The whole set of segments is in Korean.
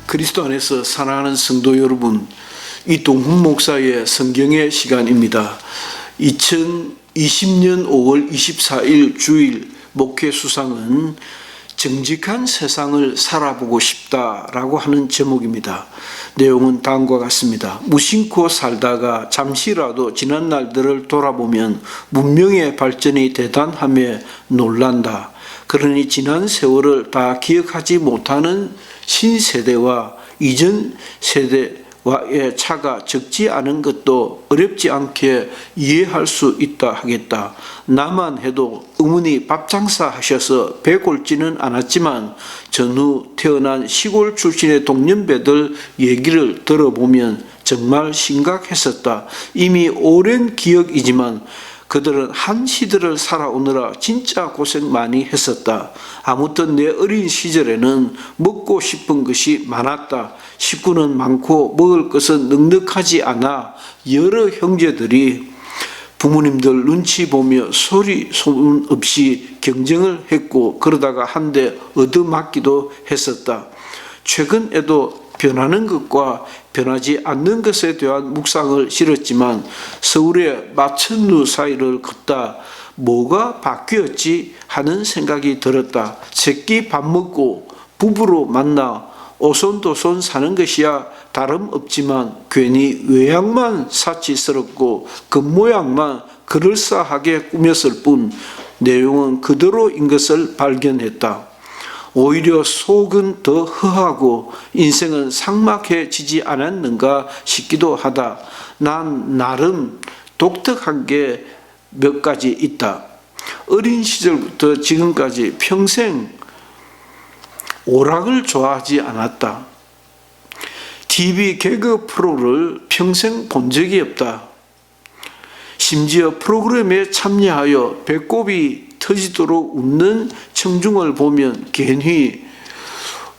그리스도 안에서 사랑하는 성도 여러분, 이동훈 목사의 성경의 시간입니다. 2020년 5월 24일 주일 목회 수상은 정직한 세상을 살아보고 싶다라고 하는 제목입니다. 내용은 다음과 같습니다. 무심코 살다가 잠시라도 지난 날들을 돌아보면 문명의 발전이 대단함에 놀란다. 그러니 지난 세월을 다 기억하지 못하는 신세대와 이전 세대와의 차가 적지 않은 것도 어렵지 않게 이해할 수 있다 하겠다. 나만 해도 어머니 밥장사 하셔서 배 곪지는 않았지만 전후 태어난 시골 출신의 동년배들 얘기를 들어보면 정말 심각했었다. 이미 오랜 기억이지만 그들은 한 시대를 살아오느라 진짜 고생 많이 했었다. 아무튼 내 어린 시절에는 먹고 싶은 것이 많았다. 식구는 많고 먹을 것은 넉넉하지 않아 여러 형제들이 부모님들 눈치 보며 소리 소문 없이 경쟁을 했고 그러다가 한데 얻어맞기도 했었다. 최근에도 변하는 것과 변하지 않는 것에 대한 묵상을 실었지만 서울의 마천루 사이를 걷다 뭐가 바뀌었지 하는 생각이 들었다. 새끼 밥 먹고 부부로 만나 오손도손 사는 것이야 다름없지만 괜히 외양만 사치스럽고 겉모양만 그럴싸하게 꾸몄을 뿐 내용은 그대로인 것을 발견했다. 오히려 속은 더 허하고 인생은 삭막해지지 않았는가 싶기도 하다. 난 나름 독특한 게 몇 가지 있다. 어린 시절부터 지금까지 평생 오락을 좋아하지 않았다. TV 개그 프로를 평생 본 적이 없다. 심지어 프로그램에 참여하여 배꼽이 터지도록 웃는 청중을 보면 괜히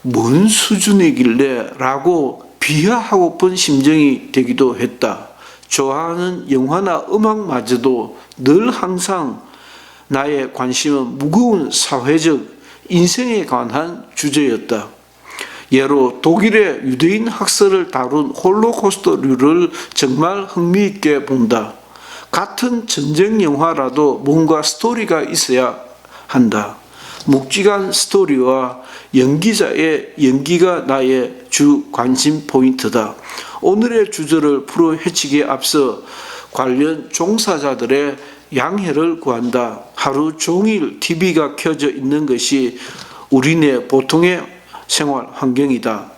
뭔 수준이길래 라고 비하하고픈 심정이 되기도 했다. 좋아하는 영화나 음악마저도 늘 항상 나의 관심은 무거운 사회적 인생에 관한 주제였다. 예로 독일의 유대인 학설을 다룬 홀로코스트류를 정말 흥미있게 본다. 같은 전쟁 영화라도 뭔가 스토리가 있어야 한다. 묵직한 스토리와 연기자의 연기가 나의 주 관심 포인트다. 오늘의 주제를 풀어 헤치기에 앞서 관련 종사자들의 양해를 구한다. 하루 종일 TV가 켜져 있는 것이 우리네 보통의 생활 환경이다.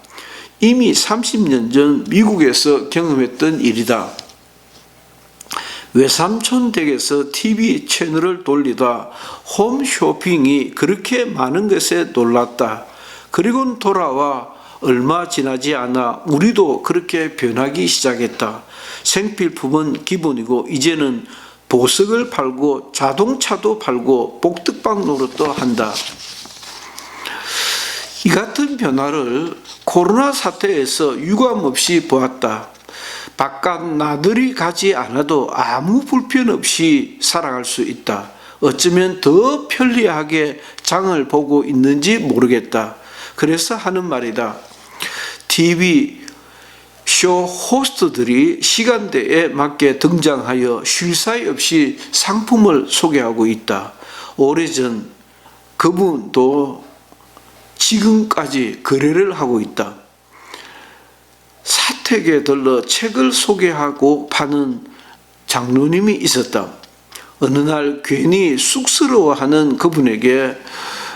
이미 30년 전 미국에서 경험했던 일이다. 외삼촌 댁에서 TV 채널을 돌리다 홈쇼핑이 그렇게 많은 것에 놀랐다. 그리고는 돌아와 얼마 지나지 않아 우리도 그렇게 변하기 시작했다. 생필품은 기본이고 이제는 보석을 팔고 자동차도 팔고 복덕방 노릇도 한다. 이 같은 변화를 코로나 사태에서 유감없이 보았다. 바깥 나들이 가지 않아도 아무 불편 없이 살아갈 수 있다. 어쩌면 더 편리하게 장을 보고 있는지 모르겠다. 그래서 하는 말이다. TV 쇼 호스트들이 시간대에 맞게 등장하여 쉴 사이 없이 상품을 소개하고 있다. 오래전 그분도 지금까지 거래를 하고 있다. 사택에 들러 책을 소개하고 파는 장로님이 있었다. 어느 날 괜히 쑥스러워하는 그분에게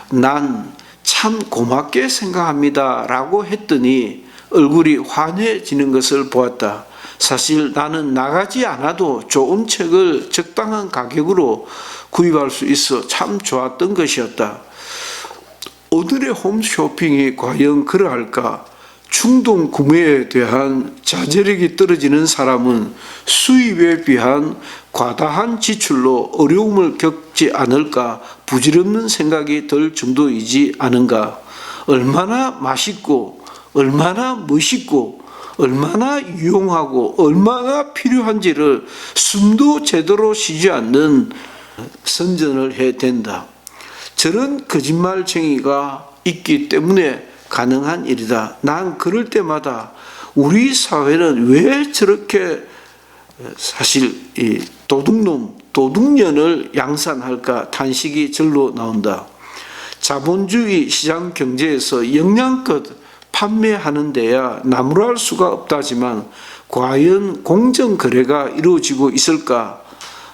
난 참 고맙게 생각합니다 라고 했더니 얼굴이 환해지는 것을 보았다. 사실 나는 나가지 않아도 좋은 책을 적당한 가격으로 구입할 수 있어 참 좋았던 것이었다. 오늘의 홈쇼핑이 과연 그러할까? 충동 구매에 대한 자제력이 떨어지는 사람은 수입에 비한 과다한 지출로 어려움을 겪지 않을까 부질없는 생각이 들 정도이지 않은가. 얼마나 맛있고 얼마나 멋있고 얼마나 유용하고 얼마나 필요한지를 숨도 제대로 쉬지 않는 선전을 해야 된다. 저런 거짓말쟁이가 있기 때문에 가능한 일이다. 난 그럴 때마다 우리 사회는 왜 저렇게 사실 이 도둑놈, 도둑년을 양산할까 탄식이 절로 나온다. 자본주의 시장 경제에서 영양껏 판매하는 데야 나무랄 수가 없다지만 과연 공정거래가 이루어지고 있을까?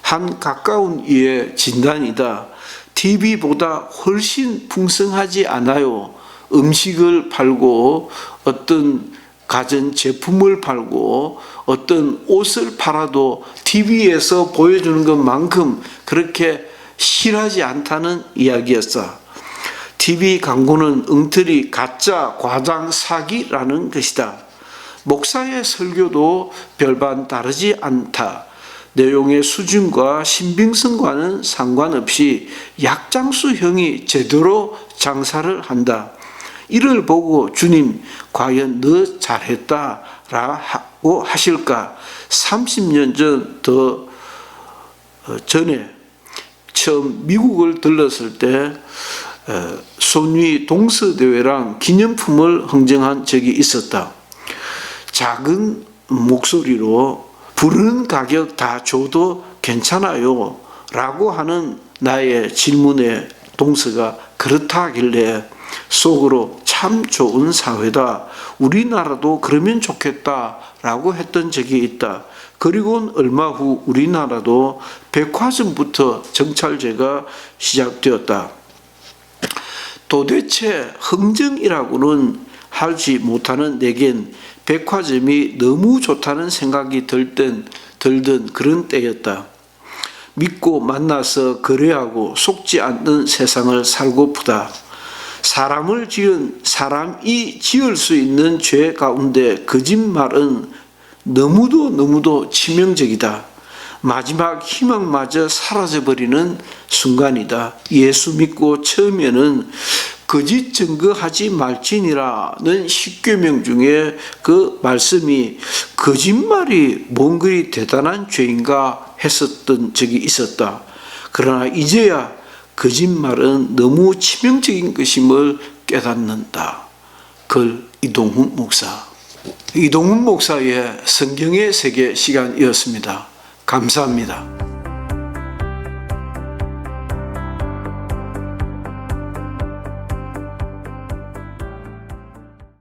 한 가까운 이의 진단이다. TV보다 훨씬 풍성하지 않아요. 음식을 팔고 어떤 가전제품을 팔고 어떤 옷을 팔아도 TV에서 보여주는 것만큼 그렇게 실하지 않다는 이야기였어. TV 광고는 엉터리, 가짜, 과장, 사기라는 것이다. 목사의 설교도 별반 다르지 않다. 내용의 수준과 신빙성과는 상관없이 약장수형이 제대로 장사를 한다. 이를 보고 주님 과연 너 잘했다라고 하실까? 30년 전에 처음 미국을 들렀을 때 손위 동서대회랑 기념품을 흥정한 적이 있었다. 작은 목소리로 부르는 가격 다 줘도 괜찮아요 라고 하는 나의 질문에 동서가 그렇다 하길래 속으로 참 좋은 사회다. 우리나라도 그러면 좋겠다 라고 했던 적이 있다. 그리고는 얼마 후 우리나라도 백화점부터 정찰제가 시작되었다. 도대체 흥정이라고는 하지 못하는 내겐 백화점이 너무 좋다는 생각이 들던 그런 때였다. 믿고 만나서 거래하고 속지 않는 세상을 살고프다. 사람이 지을 수 있는 죄 가운데 거짓말은 너무도 치명적이다. 마지막 희망마저 사라져버리는 순간이다. 예수 믿고 처음에는 거짓 증거하지 말지니라는 십계명 중에 그 말씀이 거짓말이 뭔 그리 대단한 죄인가 했었던 적이 있었다. 그러나 이제야 거짓말은 너무 치명적인 것임을 깨닫는다. 글 이동훈 목사. 이동훈 목사의 성경의 세계 시간이었습니다. 감사합니다.